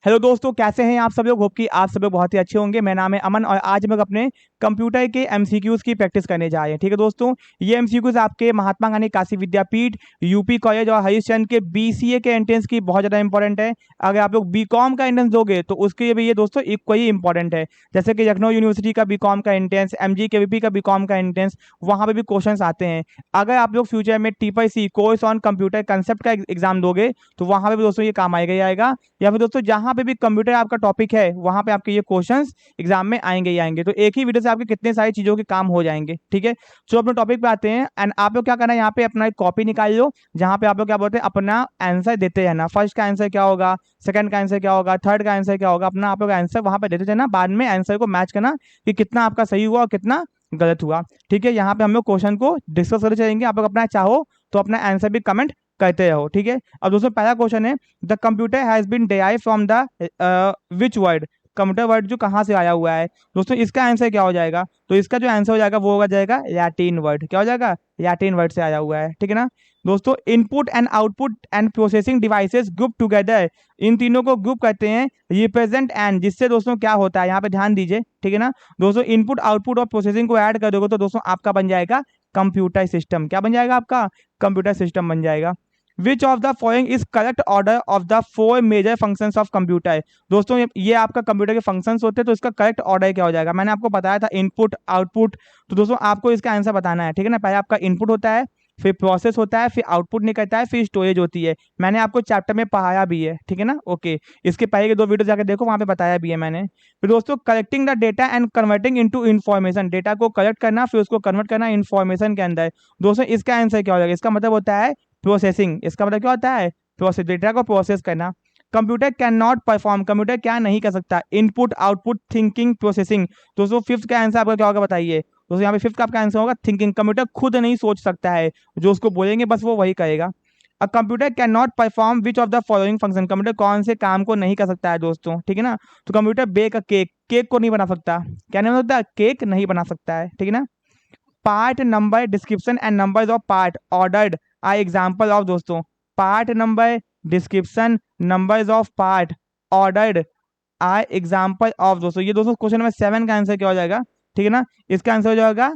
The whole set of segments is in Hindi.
हेलो दोस्तों, कैसे हैं आप सब लोग। होप कि आप सब लोग बहुत ही अच्छे होंगे। मेरा नाम है अमन और आज हम लोग अपने कंप्यूटर के एमसीक्यूज की प्रैक्टिस करने जा रहे हैं। ठीक है दोस्तों, ये एमसीक्यूज आपके महात्मा गांधी काशी विद्यापीठ, यूपी कॉलेज और हरीशचंद्र के बीसीए के एंट्रेंस की बहुत ज़्यादा इंपॉर्टेंट है। अगर आप लोग बीकॉम का एंट्रेंस दोगे तो उसके लिए भी ये दोस्तों इक्वली ही इंपॉर्टेंट है। जैसे कि लखनऊ यूनिवर्सिटी का बीकॉम का एंट्रेंस, एमजीकेवीपी का बीकॉम का एंट्रेंस, वहाँ पे भी क्वेश्चन आते हैं। अगर आप लोग फ्यूचर में TPC course on computer concept का एग्जाम दोगे तो वहाँ पे भी दोस्तों ये काम आएगा ही आएगा। या फिर दोस्तों जहां पे भी कंप्यूटर आपका टॉपिक है वहां पे आपके ये क्वेश्चंस एग्जाम में आएंगे ही आएंगे। तो एक ही वीडियो से आपके कितने सारी चीजों के काम हो जाएंगे। ठीक है, तो अपने टॉपिक पे आते हैं। एंड आप लोग क्या करना है, यहाँ पे अपना एक कॉपी निकाल लो जहां पे आप लोग क्या बोलते हैं अपना आंसर देते रहना। फर्स्ट का आंसर क्या होगा, सेकंड का आंसर क्या होगा, थर्ड का आंसर क्या होगा, अपना आप लोग आंसर वहां पे देते रहना। बाद में आंसर को मैच करना कि कितना आपका सही हुआ और कितना गलत हुआ। ठीक है, यहाँ पे हम लोग क्वेश्चन को डिस्कस करते चलेंगे। आप लोग अपना चाहो तो अपना आंसर भी कमेंट करते रहो। ठीक है, अब दोस्तों पहला क्वेश्चन है, the computer has been derived from the which word. Computer word जो कहाँ से आया हुआ है दोस्तों, इसका आंसर क्या हो जाएगा। तो इसका जो आंसर हो जाएगा वो हो जाएगा लैटिन वर्ड। क्या हो जाएगा, लैटिन वर्ड से आया हुआ है। ठीक है ना दोस्तों, input and output and processing devices group together, इन तीनों को ग्रुप करते हैं रिप्रेजेंट एंड, जिससे दोस्तों क्या होता है यहाँ पे ध्यान दीजिए। ठीक है ना दोस्तों, इनपुट आउटपुट और प्रोसेसिंग को ऐड कर दोगे तो दोस्तों आपका बन जाएगा कंप्यूटर सिस्टम। क्या बन जाएगा आपका, कंप्यूटर सिस्टम बन जाएगा। Which of the following is correct order of the four major functions of computer. दोस्तों ये आपका कंप्यूटर के फंक्शंस होते हैं, तो इसका करेक्ट ऑर्डर क्या हो जाएगा। मैंने आपको बताया था इनपुट आउटपुट, तो दोस्तों आपको इसका आंसर बताना है। ठीक है ना, पहले आपका इनपुट होता है, फिर प्रोसेस होता है, फिर आउटपुट निकलता है, फिर स्टोरेज होती है। मैंने आपको चैप्टर में पढ़ाया भी है। ठीक है ना, ओके, इसके पहले के दो वीडियो जाकर देखो, वहां पे बताया भी है मैंने। फिर दोस्तों collecting the data and converting into information, data को कलेक्ट करना फिर उसको कन्वर्ट करना इन्फॉर्मेशन के अंदर। दोस्तों इसका आंसर क्या हो जाएगा, इसका मतलब होता है प्रोसेसिंग। इसका मतलब क्या होता है, प्रोसेस, डेटा को प्रोसेस करना। Computer can not perform, computer क्या नहीं कर सकता, इनपुट आउटपुट थिंकिंग प्रोसेसिंग। दोस्तों फिफ्थ का आंसर आपका क्या होगा बताइए। दोस्तों यहाँ पे फिफ्थ का आपका आंसर होगा थिंकिंग। कंप्यूटर खुद नहीं सोच सकता है, जो उसको बोलेंगे बस वो वही करेगा। A computer can not perform which of the following function, computer कौन से काम को नहीं कर सकता है दोस्तों। ठीक है ना, तो computer bake a cake, cake को नहीं बना सकता। क्या नहीं बना सकता, केक नहीं बना सकता है। ठीक है ना, part number description and numbers of part ordered are example of. दोस्तों part number description numbers of part ordered are example of. दोस्तों ये दोस्तों क्वेश्चन नंबर 7 का आंसर क्या हो जाएगा। ठीक है ना, इसका आंसर हो जाएगा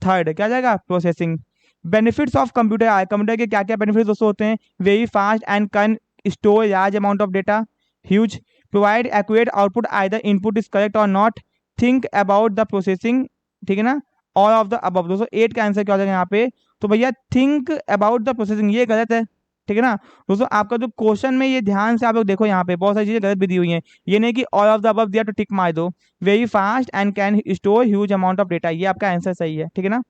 थर्ड, क्या हो जाएगा, प्रोसेसिंग। बेनिफिट्स ऑफ कंप्यूटर आए, कंप्यूटर के क्या क्या बेनिफिट्स दोस्तों होते हैं। Very fast and can store large amount of data, huge, provide accurate output either input is correct और not, think about the processing. ठीक है ना, ऑल ऑफ द अबव। दोस्तों 8 का आंसर क्या हो जाएगा यहाँ पे, तो भैया थिंक अबाउट द प्रोसेसिंग, ये गलत है। ठीक है ना दोस्तों, आपका जो क्वेश्चन में ये ध्यान से आप लोग देखो, यहाँ पे बहुत सारी चीजें गलत भी दी हुई हैं। ये नहीं कि ऑल ऑफ द अबव दिया तो टिक मार दो। Very fast and can store huge amount of data, ये आपका आंसर सही है। ठीक है ना,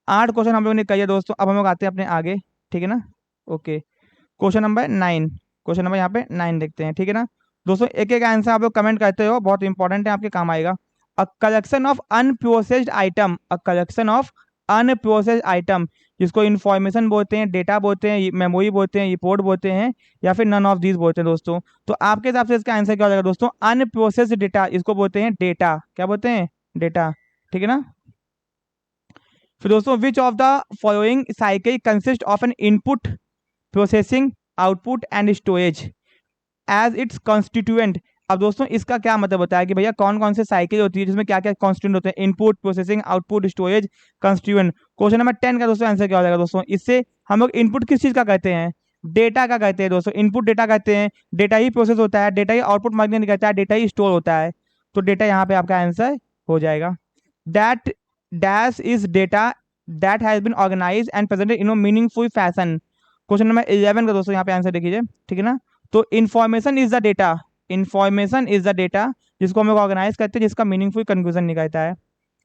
8 क्वेश्चन हम लोग ने किया दोस्तों। अब हम लोग आते हैं अपने आगे। ठीक है ना, okay, question number 9, question number यहाँ पे 9 देखते हैं। ठीक है ना दोस्तों, एक एक आंसर आप लोग कमेंट करते हो, बहुत इंपॉर्टेंट है, आपके काम आएगा। A collection of unprocessed item, a collection of unprocessed item, जिसको इंफॉर्मेशन बोलते हैं, डेटा बोलते हैं, मेमोरी बोलते हैं, रिपोर्ट बोलते हैं, या फिर नन ऑफ दीज बोलते हैं दोस्तों। तो आपके हिसाब से इसका आंसर क्या हो जाएगा दोस्तों, अनप्रोसेस्ड डेटा, इसको बोलते हैं डेटा। क्या बोलते हैं, डेटा। ठीक है ना, फिर दोस्तों which of the following cycle consist of an input, processing, output and storage as its constituent. अब दोस्तों इसका क्या मतलब होता है कि भैया कौन कौन से साइकिल होती है जिसमें क्या क्या कॉन्स्टिट्यूएंट होते हैं, input, processing, output, storage, constituent. Question number 10 का दोस्तों आंसर क्या हो जाएगा दोस्तों, इससे हम लोग इनपुट किस चीज का कहते हैं, डेटा का कहते हैं दोस्तों। इनपुट डेटा कहते हैं, डेटा ही प्रोसेस होता है, डेटा ही आउटपुट मार्केट निकलता है, डेटा ही स्टोर होता है। तो डेटा यहाँ पे आपका आंसर हो जाएगा। That dash is data that has been organise and presented in meaningful fashion. Question number 11 का दोस्तों यहाँ पे आंसर देखिए। ठीक है ना, तो information is the data, information is the data जिसको हम लोग ऑर्गेनाइज करते हैं, जिसका मीनिंगफुल कंक्लूजन निकलता है।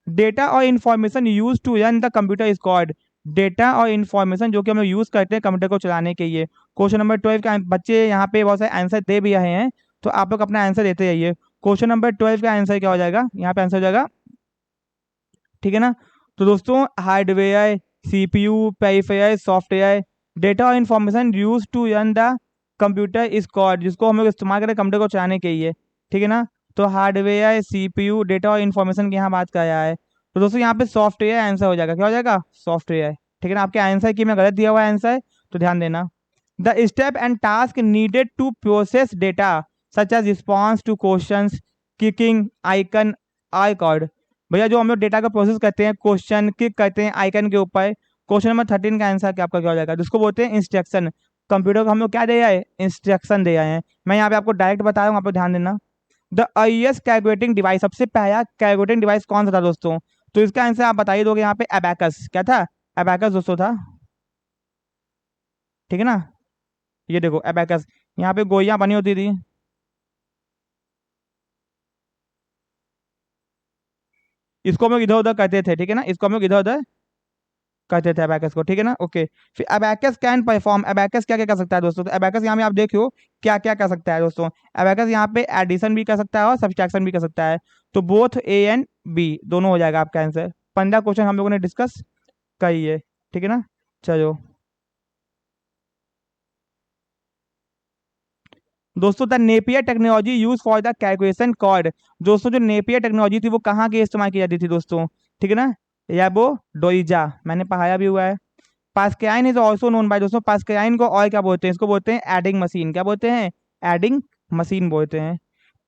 डेटा और information use to run the computer is called, data और इन्फॉर्मेशन जो कि हम लोग यूज करते हैं कंप्यूटर को चलाने के लिए। क्वेश्चन नंबर 12 का बच्चे यहाँ पे बहुत सारे आंसर दे भी रहे हैं, तो आप लोग अपना आंसर देते जाइए। क्वेश्चन नंबर 12 का आंसर क्या हो जाएगा, यहाँ पे आंसर हो जाएगा। ठीक है ना, तो दोस्तों hardware, CPU, peripheral, software, data और information use to run the computer is called, जिसको हम लोग इस्तेमाल करें कंप्यूटर को चलाने के लिए। ठीक है ना, तो हार्डवेयर, सीपीयू, डेटा और इन्फॉर्मेशन की यहाँ बात कर रहा है, तो दोस्तों यहाँ पे सॉफ्टवेयर आंसर हो जाएगा। क्या हो जाएगा, सॉफ्टवेयर। ठीक है ना, आपके आंसर की मैं गलत दिया हुआ है आंसर, तो ध्यान देना। The step and task needed to process data, such as response to questions, kicking, icon, I card. भैया जो हम लोग डेटा का प्रोसेस करते हैं, क्वेश्चन क्लिक करते हैं आइकन के ऊपर। क्वेश्चन नंबर 13 का आंसर क्या आपका क्या हो जाएगा, जिसको बोलते हैं इंस्ट्रक्शन। कंप्यूटर को हम लोग क्या दे आए, इंस्ट्रक्शन दे आए हैं। मैं यहाँ पे आपको डायरेक्ट बता रहा हूँ, आप लोग ध्यान देना। द अर्लीस्ट कैलकुलेटिंग डिवाइस, सबसे पहला कैलकुलेटिंग डिवाइस कौन सा था दोस्तों, तो इसका आंसर आप बताइए दोगे यहाँ पे, एबैकस। क्या था, एबैकस दोस्तों था, ठीक है ना। ये देखो एबैकस, यहाँ पे गोइयां बनी होती थी। इसको हम लोग इधर उधर करते थे, ठीक है ना, इसको हम लोग इधर उधर करते थे अबैकस को, ठीक है ना। ओके, फिर अबैकस कैन परफॉर्म, अबैकस क्या क्या कर सकता है दोस्तों, तो अबैकस यहाँ पे आप देखियो क्या क्या कर सकता है दोस्तों। अबैकस यहाँ पे एडिशन भी कर सकता है और सब्सट्रैक्शन भी कर सकता है। तो बोथ ए एंड बी दोनों हो जाएगा आपका आंसर। 15 क्वेश्चन हम लोगों ने डिस्कस करी है, ठीक है ना। चलो दोस्तों, the Napier technology use for the calculation cord. दोस्तों जो नेपियर टेक्नोलॉजी थी वो कहाँ की इस्तेमाल की जाती थी दोस्तों, ठीक है ना। या वो डोइजा, मैंने पढ़ाया भी हुआ है। Pascaline is also known by, दोस्तों पास्कलाइन को और क्या बोलते हैं, इसको बोलते हैं एडिंग मशीन। क्या बोलते हैं, एडिंग मशीन बोलते हैं।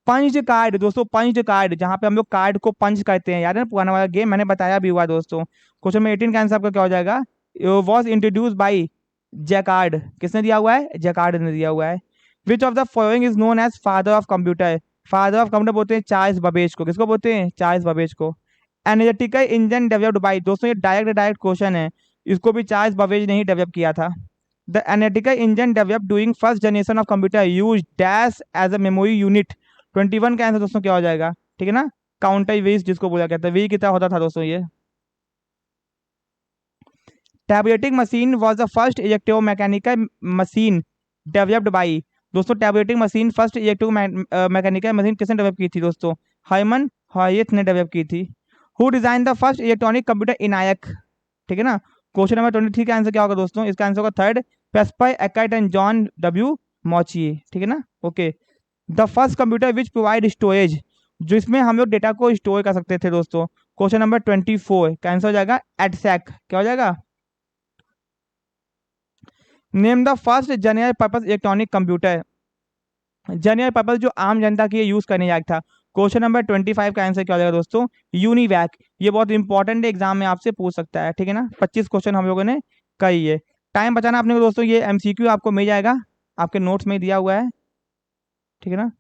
पंच कार्ड दोस्तों, पंच कार्ड, जहां पे हम लोग कार्ड को पंच करते हैं, याद है ना पुराना वाला गेम, मैंने बताया भी हुआ दोस्तों। क्वेश्चन में 18 का आंसर आपका क्या हो जाएगा, वॉज इंट्रोड्यूस बाई जैकार्ड। किसने दिया हुआ है, जैकार्ड ने दिया हुआ है। Which of the following is known as father of computer, father of computer बोलते हैं चार्ल्स बबेज को। किसको बोलते हैं, चार्ल्स बबेज को। एनालिटिकल इंजन डेवलप्ड बाई, दोस्तों ये डायरेक्ट डायरेक्ट क्वेश्चन है, इसको भी चार्ल्स बबेज ने ही डेवलप किया था। The analytical engine developed doing first generation of computer use dash as a memory unit. 21 का आंसर दोस्तों क्या हो जाएगा, ठीक है ना, काउंटर वेज जिसको बोला कहता है, वी कितना होता था दोस्तों ये। Tabulating machine was the first electromechanical machine developed by, दोस्तों tabulating machine first electro mechanical machine किसने डेवलप की थी दोस्तों, हाइमन हॉयथ ने डेवलप की थी। Who design the first electronic computer ENIAC, ठीक है ना। क्वेश्चन नंबर 23 का आंसर क्या होगा दोस्तों, इसका आंसर होगा थर्ड, पेस्पर एक्काइट एंड जॉन डब्ल्यू मॉचिए, ठीक है ना। Okay, the first computer which provide storage, जिसमें हम लोग डेटा को स्टोर कर सकते थे दोस्तों। क्वेश्चन नंबर 24 का आंसर हो जाएगा एडसैक। क्या हो जाएगा, name the first general purpose electronic computer, general purpose जो आम जनता के लिए यूज करने लायक था। क्वेश्चन नंबर 25 का आंसर क्या हो जाएगा दोस्तों, यूनिवैक। ये बहुत इंपॉर्टेंट एग्जाम में आपसे पूछ सकता है, ठीक है ना। 25 क्वेश्चन हम लोगों ने कही है। टाइम बचाना अपने को दोस्तों, ये एमसीक्यू आपको मिल जाएगा, आपके नोट्स में दिया हुआ है, ठीक है ना।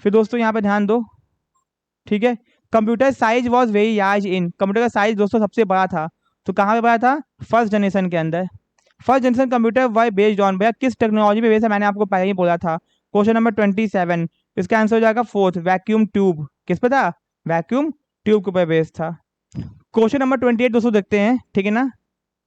फिर दोस्तों यहाँ पे ध्यान दो, ठीक है। Computer size was very large in, computer का साइज दोस्तों सबसे बड़ा था, तो कहाँ पे बड़ा था, फर्स्ट जनरेशन के अंदर। First generation computer were based on, भैया किस टेक्नोलॉजी पे बेस्ड है, मैंने आपको पहले ही बोला था। क्वेश्चन नंबर 27, इसका आंसर हो जाएगा फोर्थ, वैक्यूम ट्यूब। किस पे था, वैक्यूम ट्यूब के ऊपर बेस्ड था। क्वेश्चन नंबर 28 दोस्तों देखते हैं, ठीक है ना।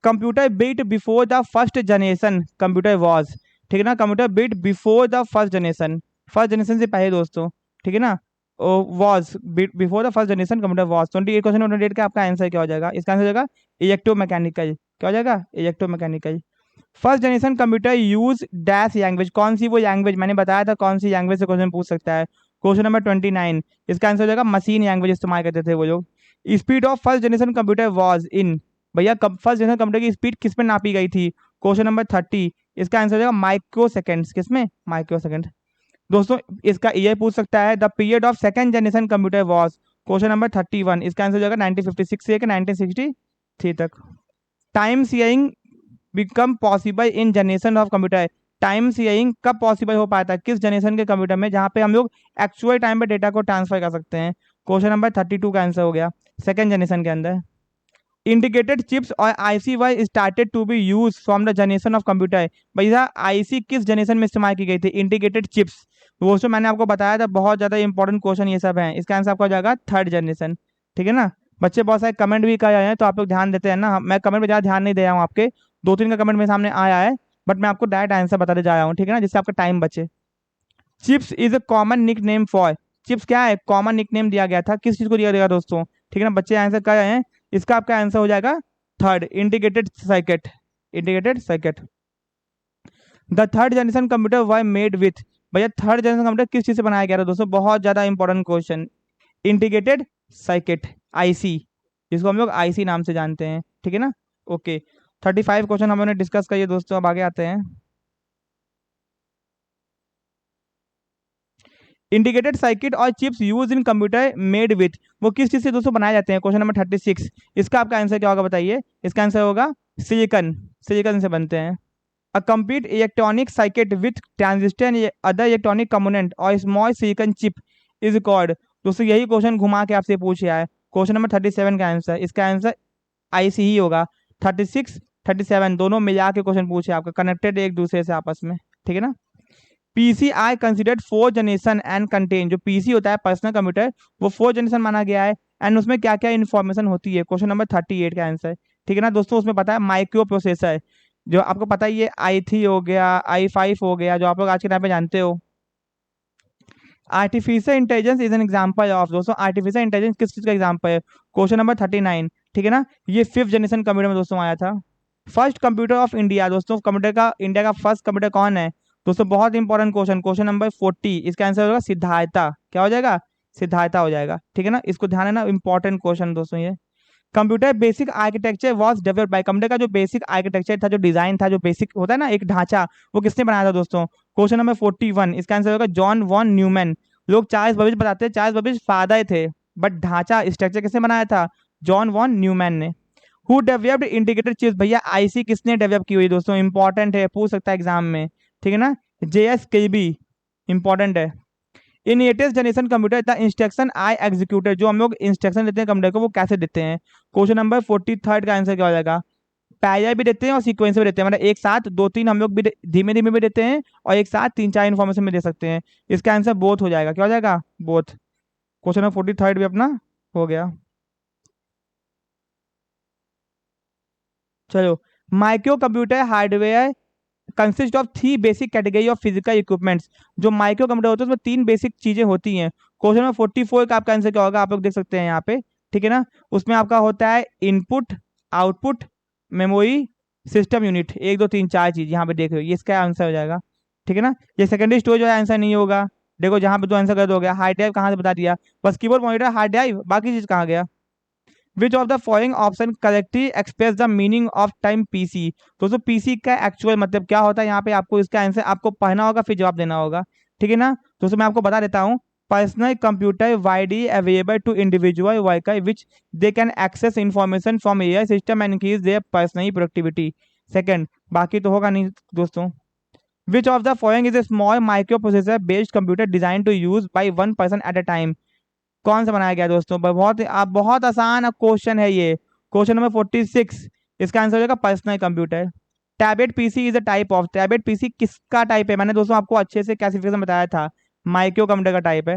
Computer built before the first generation computer was, ठीक है ना, computer built before the first generation से पहले दोस्तों, ठीक है ना। Was before the first generation computer was. 28 question 28 का आपका आंसर क्या हो जाएगा, इसका आंसर हो जाएगा इलेक्ट्रोमैकेनिकल। क्या हो जाएगा, electromechanical. First generation computer use dash language, कौन सी वो लैंग्वेज, मैंने बताया था कौन सी लैंग्वेज से क्वेश्चन पूछ सकता है। क्वेश्चन नंबर 29, इसका आंसर हो जाएगा मशीन लैंग्वेज इस्तेमाल करते थे वो लोग। Speed of first generation computer was in, भैया फर्स्ट जनरेशन कंप्यूटर की स्पीड किस में नापी गई थी। क्वेश्चन नंबर 30, इसका आंसर हो जाएगा माइक्रो सेकेंड्स। किसमें, माइक्रो सेकेंड। दोस्तों इसका ये पूछ सकता है, the period of second generation computer was. Question number 31, इसका आंसर हो जाएगा 1956 से 1963 तक। Time sharing become possible in generation of computer, time sharing कब पॉसिबल हो पाता है, किस जनरेशन के कंप्यूटर में, जहां पे हम लोग एक्चुअल टाइम पे डेटा को ट्रांसफर कर सकते हैं। क्वेश्चन नंबर 32 का आंसर हो गया, सेकंड जनरेशन के अंदर। इंटीग्रेटेड चिप्स और IC were started to be use from the generation of computer, भैया आईसी किस जनरेशन में इस्तेमाल की गई थी, इंटीग्रेटेड चिप्स। वो तो मैंने आपको बताया था, बहुत ज्यादा इंपॉर्टेंट क्वेश्चन ये सब है। इसका आंसर आपका हो जाएगा थर्ड जनरेशन, ठीक है ना। बच्चे बहुत सारे कमेंट भी कर रहे हैं, तो आप लोग ध्यान देते हैं ना, मैं कमेंट पे ज्यादा ध्यान नहीं दे रहा हूँ आपके, 2-3 का कमेंट मेरे सामने आया है, बट मैं आपको डायरेक्ट आंसर बताते जा रहा हूँ, ठीक है ना, जिससे आपका टाइम बचे। Chips is a common nick name for, chips क्या है, कॉमन निक नेम दिया गया था, किस चीज को दिया गया दोस्तों, ठीक है ना, बच्चे आंसर कर रहे हैं। इसका आपका आंसर हो जाएगा third, integrated circuit, integrated circuit. The third generation computer were made with, भैया थर्ड जनरेशन कंप्यूटर किस चीज से बनाया गया था दोस्तों, बहुत ज्यादा important question, integrated circuit, IC, जिसको हम लोग आईसी नाम से जानते हैं, ठीक है ना। ओके, 35 क्वेश्चन हमने डिस्कस किए दोस्तों, अब आगे आते हैं। इंटीग्रेटेड सर्किट और chips use in computer made with, वो किस चीज से दोस्तों बनाए जाते हैं? Question number 36। इसका आपका आंसर क्या होगा बताइए? इसका आंसर होगा सिलिकन, सिलिकन से बनते हैं। A complete electronic circuit with transistor and other electronic component or small silicon chip is called। दोस्तों यही क्वेश्चन घुमा के आपसे पूछ रहा है। क्वेश्चन नंबर 37 का आंसर, इसका आंसर आईसी ही होगा। 36 37 दोनों मिला के क्वेश्चन पूछे आपका, कनेक्टेड एक दूसरे से आपस में, ठीक है ना। PCI considered 4 generation and contain, जो पीसी होता है पर्सनल कंप्यूटर, वो 4 जनरेशन माना गया है। एंड उसमें क्या क्या इन्फॉर्मेशन होती है? क्वेश्चन नंबर 38 का आंसर, ठीक है ना दोस्तों। उसमें पता है माइक्रो प्रोसेसर, जो आपको पता ही है i3 हो गया, i5 हो गया, जो आप लोग आज के टाइम पे जानते हो। Artificial intelligence is an example of, दोस्तों आर्टिफिशियल इंटेलिजेंस किस चीज का एग्जांपल है? क्वेश्चन नंबर 39, ठीक है ना। ये 5th जनरेशन कंप्यूटर में दोस्तों आया था। फर्स्ट कंप्यूटर ऑफ इंडिया, दोस्तों कंप्यूटर का इंडिया का फर्स्ट कंप्यूटर कौन है? दोस्तों बहुत इंपॉर्टेंट क्वेश्चन, क्वेश्चन नंबर 40, इसका आंसर होगा सिद्धार्था। क्या हो जाएगा? सिद्धार्था हो जाएगा, ठीक है ना। इसको ध्यान है ना, इंपॉर्टेंट क्वेश्चन दोस्तों ये। Computer basic architecture was developed by, computer का जो बेसिक आर्किटेक्चर था, जो डिजाइन था, जो बेसिक होता है ना एक ढांचा, वो किसने बनाया था दोस्तों? क्वेश्चन नंबर 41, इसका आंसर होगा जॉन वॉन न्यूमैन। लोग चार्ल्स बबेज बताते हैं, चार्ल्स बबेज फादर थे, बट ढांचा स्ट्रक्चर किसने बनाया था? जॉन वॉन न्यूमैन ने। हु डेवलप्ड इंटीग्रेटेड चिप्स, भैया आईसी किसने डेवलप की हुई दोस्तों? इंपॉर्टेंट है, पूछ सकता है एग्जाम में, ठीक है ना। जेएस केबी, इंपॉर्टेंट है। In latest generation computer the instruction I executed, जो हम लोग इंस्ट्रक्शन देते हैं कंप्यूटर को, वो कैसे देते हैं? क्वेश्चन नंबर 43 का आंसर क्या हो जाएगा? पैरेलल भी देते हैं और सीक्वेंस भी देते हैं, मतलब एक साथ दो तीन हम लोग भी धीमे धीमे भी देते हैं, और एक साथ तीन चार इन्फॉर्मेशन भी दे सकते हैं। इसका आंसर बोथ हो जाएगा। क्या हो जाएगा? बोथ। क्वेश्चन नंबर 43 भी अपना हो गया। चलो, micro computer hardware consist of 3 basic category of physical equipments, जो माइक्रो कंप्यूटर होते हैं उसमें 3 बेसिक चीजें होती हैं। क्वेश्चन नंबर 44 का आपका आंसर क्या होगा? आप लोग देख सकते हैं यहाँ पे, ठीक है ना। उसमें आपका होता है input, output, memory, system unit, 1 2 3 4 चीज यहाँ पे देख रहे हो, ये इसका आंसर हो जाएगा, ठीक है ना। ये सेकेंडरी स्टोरेज वाला आंसर नहीं होगा। देखो जहाँ पे तो आंसर गलत हो गया, हार्ड ड्राइव कहाँ से बता दिया, बस कीबोर्ड मॉनिटर हार्ड ड्राइव, बाकी चीज कहाँ गया? विच of the following option correctly express the meaning of time PC, दोस्तों पीसी का एक्चुअल मतलब क्या होता है? यहाँ पे आपको इसका आंसर आपको पढ़ना होगा, फिर जवाब देना होगा, ठीक है ना। दोस्तों मैं आपको बता देता हूँ, personal computer widely available to individual worker which they can access information from AI system and increase their personal productivity. Second, बाकी तो होगा नहीं दोस्तों। Which of the following is a small micro processor based computer design to use by 1 person at a time, कौन सा बनाया गया दोस्तों? बहुत आप बहुत आसान क्वेश्चन है ये। क्वेश्चन नंबर 46, इसका आंसर हो जाएगा personal computer. Tablet PC is a type of, tablet PC किसका टाइप है? मैंने दोस्तों आपको अच्छे से क्लासिफिकेशन बताया था, माइक्रो कंप्यूटर का टाइप है।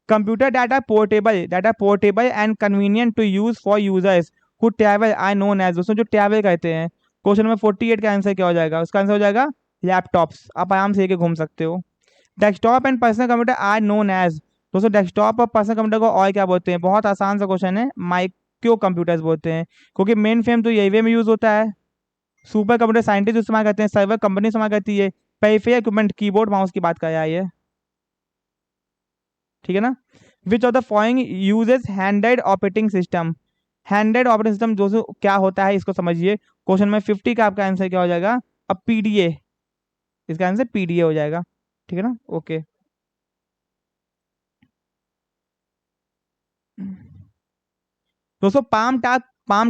Computer data portable and convenient to use for users who travel are known as, दोस्तों जो ट्रैवल करते हैं। क्वेश्चन नंबर 48 का आंसर क्या हो जाएगा? उसका आंसर हो जाएगा लैपटॉप्स, आप आराम से लेके घूम सकते हो। Desktop and personal computer are known as, दोस्तों डेस्कटॉप और पर्सनल कंप्यूटर को और क्या बोलते हैं? बहुत आसान सा क्वेश्चन है, माइक्रो कंप्यूटर्स बोलते हैं, क्योंकि मेन फ्रेम तो यही वे में यूज होता है। सुपर कंप्यूटर साइंटिस्ट इस्तेमाल करते हैं, सर्वर कंपनी इस्तेमाल करती है, पेरिफेरल इक्विपमेंट कीबोर्ड माउस की बात कर रहा है ये, ठीक है ना। Which of the following uses Android operating system, Android operating system दोस्तों क्या होता है इसको समझिए। क्वेश्चन में 50 का आपका आंसर क्या हो जाएगा? अब पीडीए, इसका आंसर पीडीए हो जाएगा, ठीक है ना। ओके, दोस्तों पाम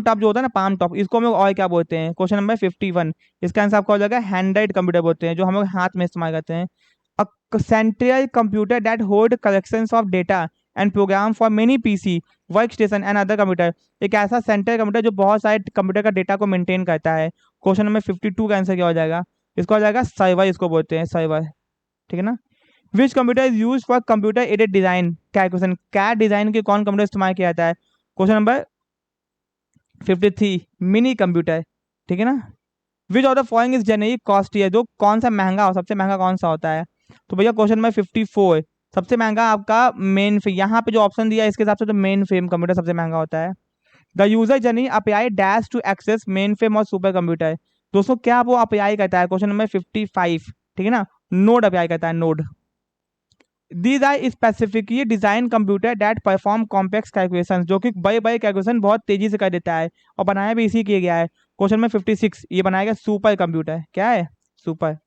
टॉप जो होता है ना, पाम टॉप, इसको हम लोग और क्या बोलते हैं? क्वेश्चन नंबर 51, इसका आंसर आपका हो जाएगा हैंड्राइड कंप्यूटर बोलते हैं, जो हम लोग हाथ में इस्तेमाल करते हैं। A central computer that hold collections of data and program for many PC work station and other computer, एक ऐसा सेंट्रल कंप्यूटर जो बहुत सारे कंप्यूटर का डेटा को मेंटेन करता है। क्वेश्चन नंबर 52 का आंसर क्या हो जाएगा? इसको हो जाएगा सर्वर, इसको बोलते हैं सर्वर, ठीक है ना। Which computer is use for computer aided design calculation, CAD design के कौन कंप्यूटर इस्तेमाल किया जाता है? क्वेश्चन नंबर 53 मिनी कंप्यूटर, ठीक है ना। Which of the following is generally cost है, जो कौन सा महंगा हो, सबसे महंगा कौन सा होता है? तो भैया क्वेश्चन नंबर 54, सबसे महंगा आपका मेन फ्रेम, यहाँ पे जो ऑप्शन दिया है इसके हिसाब से तो मेन फ्रेम कंप्यूटर सबसे महंगा होता है। The user journey apply dash to access main frame और सुपर कंप्यूटर, दोस्तों क्या वो अप्लाई करता है? क्वेश्चन नंबर 55, ठीक है ना, नोड अप्लाई करता है, node. These are specifically design computer that perform complex calculation, जो कि बड़े बड़े कैलकुलेशन बहुत तेजी से कर देता है, और बनाया भी इसी किया गया है। क्वेश्चन में 56, ये बनाया गया सुपर कंप्यूटर, क्या है? Super.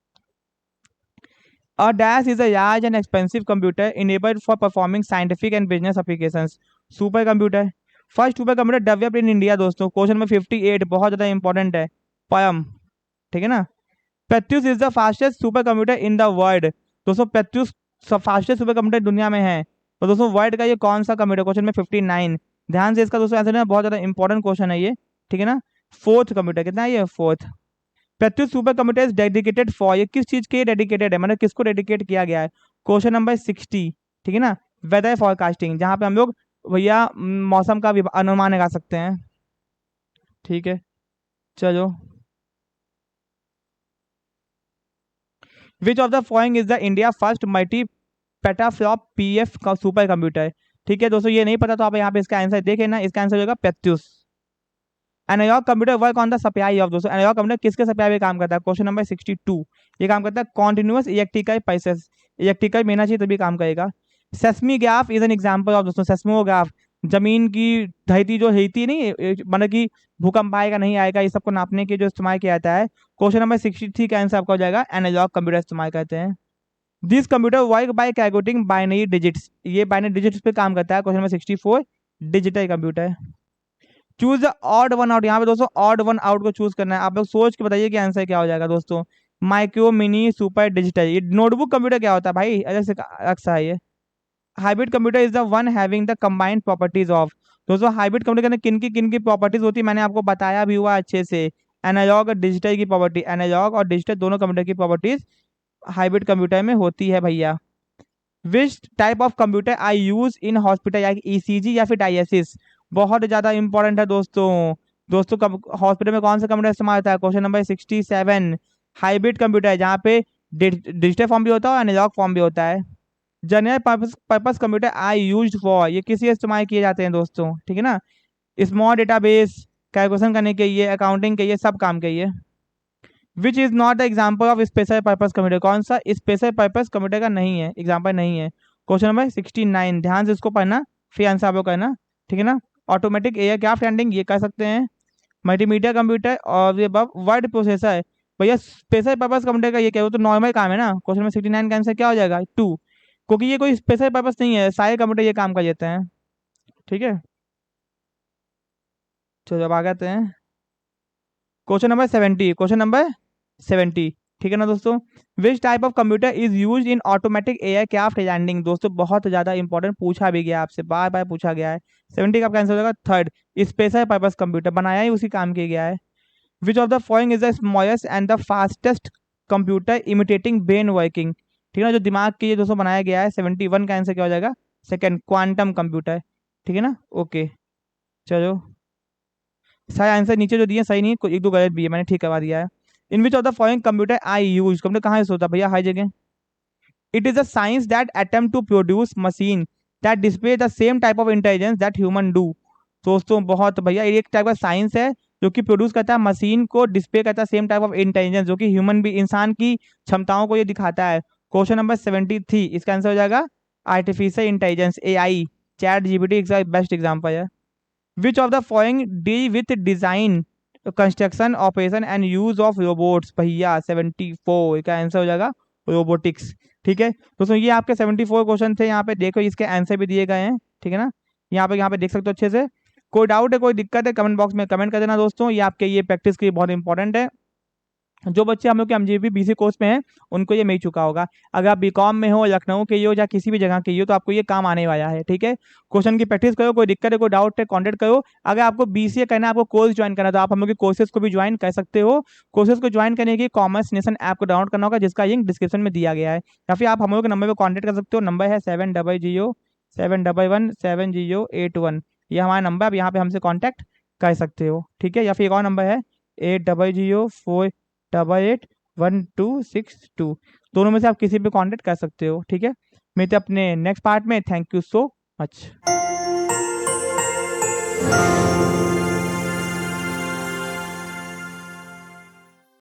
A DAS is a large and expensive computer enabled for performing scientific and business applications. Super computer, first super computer developed in India दोस्तों, क्वेश्चन नंबर 58 बहुत ज्यादा इंपॉर्टेंट है, पयम, ठीक है ना। पेट्यूस is the fastest super computer in the world, दोस्तों पेट्यूस फास्टेस्ट सुपर कंप्यूटर दुनिया में है, तो दोस्तों वर्ल्ड का ये कौन सा कंप्यूटर, क्वेश्चन में 59, ध्यान से इसका दोस्तों आंसर है, बहुत ज्यादा इंपॉर्टेंट क्वेश्चन है ये, ठीक है ना। फोर्थ कंप्यूटर कितना है ये, fourth. Pratyush super computer is dedicated for, ये किस चीज के डेडिकेटेड है, मतलब किसको डेडिकेट किया गया है, क्वेश्चन नंबर 60, ठीक है ना। वेदर फॉरकास्टिंग, जहां पे हम लोग भैया मौसम का अनुमान लगा सकते हैं, ठीक है। चलो, विच of the following is the India first multi petaflop PF का सुपर कंप्यूटर, ठीक है दोस्तों, ये नहीं पता तो आप यहाँ पे इसका आंसर देखें ना, इसका आंसर होगा Pratyush. Analog computer work on the supply of, दोस्तों एनालॉग कंप्यूटर किसके सप्लाई पे काम करता है, क्वेश्चन नंबर 62, ये काम करता है कॉन्टिन्यूअस इलेक्ट्रिकल पल्सेस, इलेक्ट्रिकल में चाहिए तभी काम करेगा। सेस्मीग्राफ इज एन एग्जांपल ऑफ, दोस्तों सेस्मोग्राफ, जमीन की धरती जो हिलती नहीं, मतलब कि भूकंप आएगा नहीं आएगा, ये सबको नापने के जो इस्तेमाल किया जाता है, क्वेश्चन नंबर 63 का आंसर आपका हो जाएगा एनालॉग कंप्यूटर इस्तेमाल करते हैं। This computer work by calculating binary digits, ये बाइनरी डिजिट्स पे काम करता है, question number 64 digital computer. Choose the odd one out, यहाँ पे दोस्तों ऑड वन आउट को चूज करना है, आप लोग सोच के बताइए कि आंसर क्या हो जाएगा दोस्तों। माइक्रो मिनी सुपर डिजिटल, ये नोटबुक कंप्यूटर क्या होता है भाई, अलग से अक्सा है ये। Hybrid computer is the one having the combined properties of, दोस्तों हाइब्रिड कंप्यूटर के अंदर किन की प्रॉपर्टीज होती है, मैंने आपको बताया भी हुआ अच्छे से, एनालॉग और डिजिटल की प्रॉपर्टी, एनालॉग और डिजिटल दोनों कंप्यूटर की प्रॉपर्टीज हाइब्रिड कंप्यूटर में होती है भैया। विच type of computer I use in hospital, या ईसीजी या फिर डायलिसिस, बहुत ज्यादा इंपॉर्टेंट है दोस्तों, दोस्तों हॉस्पिटल में कौन सा कंप्यूटर इस्तेमाल होता है, क्वेश्चन नंबर 67 हाइब्रिड कंप्यूटर है, जहाँ पे डिजिटल फॉर्म भी होता है और एनालॉग फॉर्म भी होता है। General purpose computer I used for, ये किसी इस्तेमाल किए जाते हैं दोस्तों, ठीक है ना। स्मॉल डेटाबेस, कैलकुलेशन करने के लिए, अकाउंटिंग के लिए, सब काम के लिए। Which is not the example of special purpose computer, कौन सा स्पेशल पर्पस कंप्यूटर का नहीं है, एग्जाम्पल नहीं है, क्वेश्चन नंबर 69, ध्यान से इसको पढ़ना फिर आंसर आपको करना, ठीक है ना। ऑटोमेटिक एयरक्राफ्ट हैंडलिंग ये कर सकते हैं, मल्टीमीडिया कंप्यूटर और ये वर्ड प्रोसेसर है भैया। स्पेशल पर्पस कंप्यूटर का ये क्या हो, तो नॉर्मल काम है ना, क्वेश्चन नंबर 69 का आंसर क्या हो जाएगा 2, क्योंकि ये कोई स्पेशल पर्पस नहीं है, सारे कंप्यूटर ये काम कर देते हैं, ठीक है। चलो अब आ जाते हैं क्वेश्चन नंबर 70, क्वेश्चन नंबर 70, ठीक है ना दोस्तों। Which type of computer is use in automatic aircraft landing, दोस्तों बहुत ज्यादा इंपॉर्टेंट पूछा भी गया आपसे, बार बार पूछा गया है। 70 का आंसर हो जाएगा थर्ड, स्पेशल पर्पस कंप्यूटर बनाया ही उसी काम किया गया है। Which of the following is the smallest and the fastest computer imitating brain working, ठीक है ना, जो दिमाग के लिए दोस्तों बनाया गया है। 71 का आंसर क्या हो जाएगा, सेकंड क्वांटम कंप्यूटर, ठीक है ना। ओके चलो, सारे आंसर नीचे जो दिए सही नहीं, एक दो गलत भी है, मैंने ठीक करवा दिया है। In which of the following computer I use, computer कहाँ यूज होता है भैया, हर जगह। It is a science that attempt to produce machine that display the same type of intelligence that human do, दोस्तों बहुत भैया एक टाइप का साइंस है जो कि प्रोड्यूस करता है मशीन को, डिस्प्ले करता है सेम टाइप ऑफ इंटेलिजेंस जो कि ह्यूमन भी इंसान की क्षमताओं को ये दिखाता है। क्वेश्चन नंबर 73, इसका आंसर हो जाएगा artificial intelligence, AI, chat GPT इसका बेस्ट एग्जांपल है। Which of the following deal with design construction operation and use of robots, भैया 74 का आंसर हो जाएगा रोबोटिक्स, ठीक है दोस्तों। ये आपके 74 क्वेश्चन थे, यहाँ पे देखो इसके आंसर भी दिए गए हैं, ठीक है ना। यहाँ पे देख सकते हो अच्छे से। कोई डाउट है, कोई दिक्कत है, कमेंट बॉक्स में कमेंट कर देना दोस्तों, ये आपके ये प्रैक्टिस के लिए बहुत इंपॉर्टेंट है। जो बच्चे हम लोग के एमजीबी बीसी कोर्स में हैं उनको ये मिल चुका होगा, अगर आप बीकॉम में हो, लखनऊ के हो या किसी भी जगह के हो, तो आपको ये काम आने वाला है, ठीक है। क्वेश्चन की प्रैक्टिस करो, कोई दिक्कत है, कोई डाउट है, कॉन्टेक्ट करो। अगर आपको बीसीए करना है, आपको कोर्स ज्वाइन करना है, तो आप हम लोग के कोर्सेज को भी ज्वाइन कर सकते हो। कोर्सेज को ज्वाइन करने के कॉमर्स नेशन ऐप को डाउनलोड करना होगा, जिसका लिंक डिस्क्रिप्शन में दिया गया है, या फिर आप हम लोग के नंबर पर कॉन्टेक्ट कर सकते हो। नंबर है 7007117081, ये हमारा नंबर, अब यहाँ पे हमसे कॉन्टैक्ट कर सकते हो, ठीक है। या फिर एक और नंबर है 8004881262, दोनों में से आप किसी भी कांटेक्ट कर सकते हो, ठीक है। मिलते अपने नेक्स्ट पार्ट में, थैंक यू सो मच।